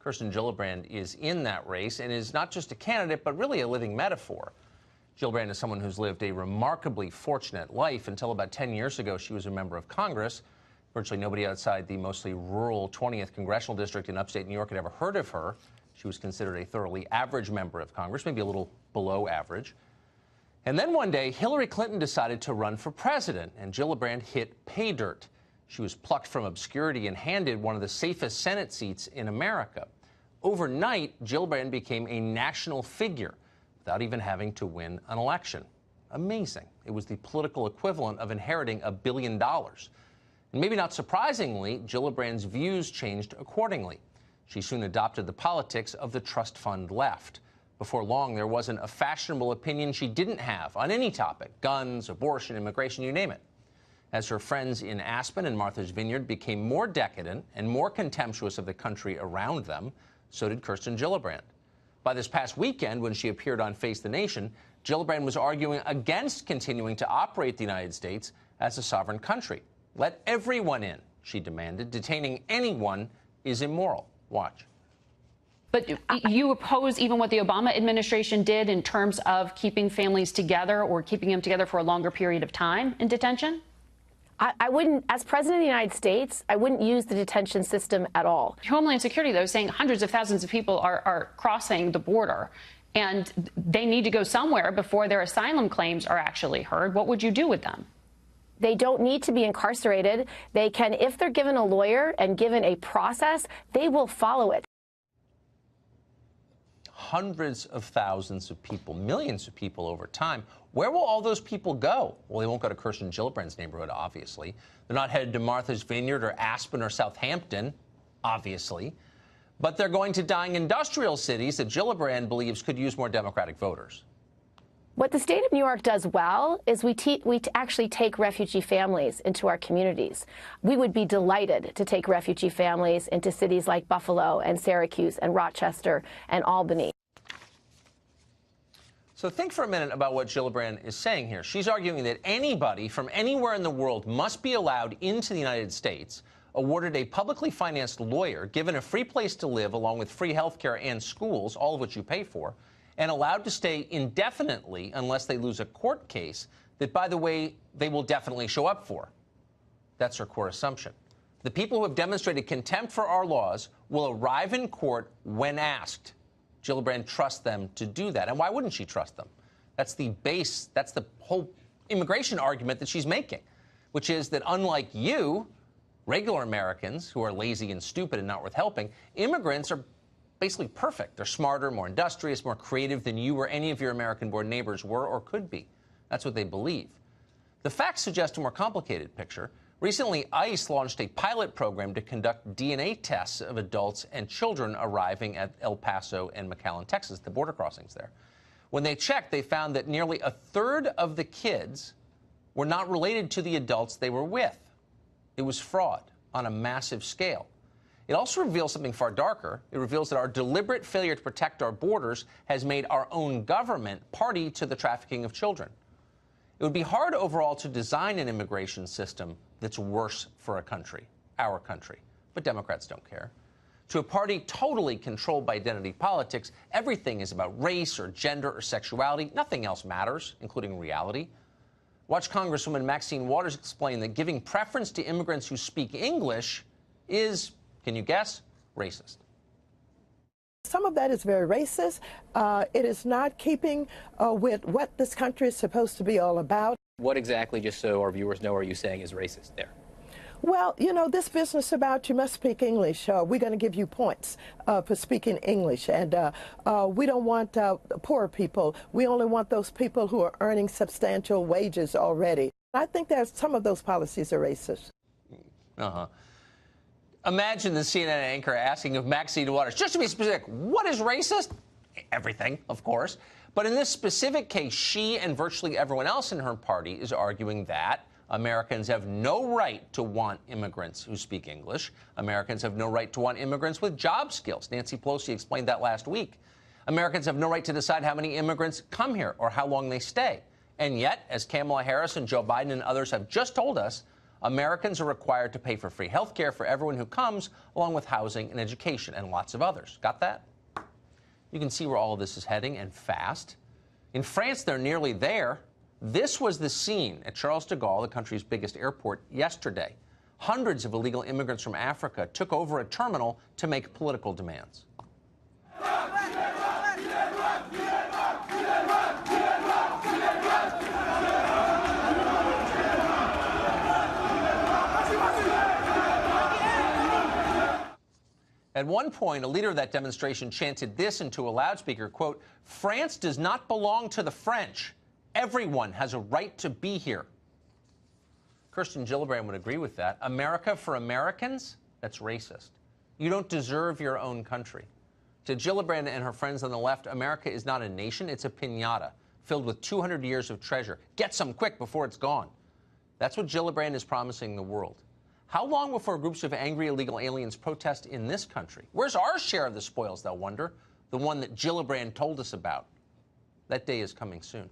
Kirsten Gillibrand is in that race and is not just a candidate, but really a living metaphor. Gillibrand is someone who's lived a remarkably fortunate life. Until about 10 years ago, she was a member of Congress. Virtually nobody outside the mostly rural 20th congressional district in upstate New York had ever heard of her. She was considered a thoroughly average member of Congress, maybe a little below average. And then one day, Hillary Clinton decided to run for president, and Gillibrand hit pay dirt. She was plucked from obscurity and handed one of the safest Senate seats in America. Overnight, Gillibrand became a national figure without even having to win an election. Amazing. It was the political equivalent of inheriting $1 billion. And maybe not surprisingly, Gillibrand's views changed accordingly. She soon adopted the politics of the trust fund left. Before long, there wasn't a fashionable opinion she didn't have on any topic: guns, abortion, immigration, you name it. As her friends in Aspen and Martha's Vineyard became more decadent and more contemptuous of the country around them, so did Kirsten Gillibrand. By this past weekend, when she appeared on Face the Nation, Gillibrand was arguing against continuing to operate the United States as a sovereign country. Let everyone in, she demanded. Detaining anyone is immoral. Watch. But you oppose even what the Obama administration did in terms of keeping families together or keeping them together for a longer period of time in detention? I wouldn't, as president of the United States, I wouldn't use the detention system at all. Homeland Security, though, is saying hundreds of thousands of people are crossing the border, and they need to go somewhere before their asylum claims are actually heard. What would you do with them? They don't need to be incarcerated. They can, if they're given a lawyer and given a process, they will follow it. Hundreds of thousands of people, millions of people over time. Where will all those people go? Well, they won't go to Kirsten Gillibrand's neighborhood, obviously. They're not headed to Martha's Vineyard or Aspen or Southampton, obviously. But they're going to dying industrial cities that Gillibrand believes could use more Democratic voters. What the state of New York does well is we actually take refugee families into our communities. We would be delighted to take refugee families into cities like Buffalo and Syracuse and Rochester and Albany. So think for a minute about what Gillibrand is saying here. She's arguing that anybody from anywhere in the world must be allowed into the United States, awarded a publicly financed lawyer, given a free place to live along with free health care and schools, all of which you pay for, and allowed to stay indefinitely unless they lose a court case that, by the way, they will definitely show up for. That's her core assumption. The people who have demonstrated contempt for our laws will arrive in court when asked. Gillibrand trusts them to do that. And why wouldn't she trust them? That's the base, that's the whole immigration argument that she's making, which is that unlike you, regular Americans who are lazy and stupid and not worth helping, immigrants are basically perfect. They're smarter, more industrious, more creative than you or any of your American-born neighbors were or could be. That's what they believe. The facts suggest a more complicated picture. Recently, ICE launched a pilot program to conduct DNA tests of adults and children arriving at El Paso and McAllen, Texas, the border crossings there. When they checked, they found that nearly a third of the kids were not related to the adults they were with. It was fraud on a massive scale. It also reveals something far darker. It reveals that our deliberate failure to protect our borders has made our own government party to the trafficking of children. It would be hard overall to design an immigration system that's worse for a country, our country, but Democrats don't care. To a party totally controlled by identity politics, everything is about race or gender or sexuality. Nothing else matters, including reality. Watch Congresswoman Maxine Waters explain that giving preference to immigrants who speak English is, can you guess, racist. Some of that is very racist. It is not keeping with what this country is supposed to be all about. What exactly, just so our viewers know, are you saying is racist there? Well, you know, this business about you must speak English, we're going to give you points for speaking English. And we don't want poor people. We only want those people who are earning substantial wages already. I think that some of those policies are racist. Imagine the CNN anchor asking of Maxine Waters, just to be specific, what is racist? Everything, of course. But in this specific case, she and virtually everyone else in her party is arguing that Americans have no right to want immigrants who speak English. Americans have no right to want immigrants with job skills. Nancy Pelosi explained that last week. Americans have no right to decide how many immigrants come here or how long they stay. And yet, as Kamala Harris and Joe Biden and others have just told us, Americans are required to pay for free health care for everyone who comes, along with housing and education and lots of others. Got that? You can see where all of this is heading, and fast. In France, they're nearly there. This was the scene at Charles de Gaulle, the country's biggest airport, yesterday. Hundreds of illegal immigrants from Africa took over a terminal to make political demands. At one point, a leader of that demonstration chanted this into a loudspeaker, quote, "France does not belong to the French. Everyone has a right to be here." Kirsten Gillibrand would agree with that. America for Americans? That's racist. You don't deserve your own country. To Gillibrand and her friends on the left, America is not a nation, it's a piñata filled with 200 years of treasure. Get some quick before it's gone. That's what Gillibrand is promising the world. How long before groups of angry illegal aliens protest in this country? Where's our share of the spoils, they'll wonder? The one that Gillibrand told us about. That day is coming soon.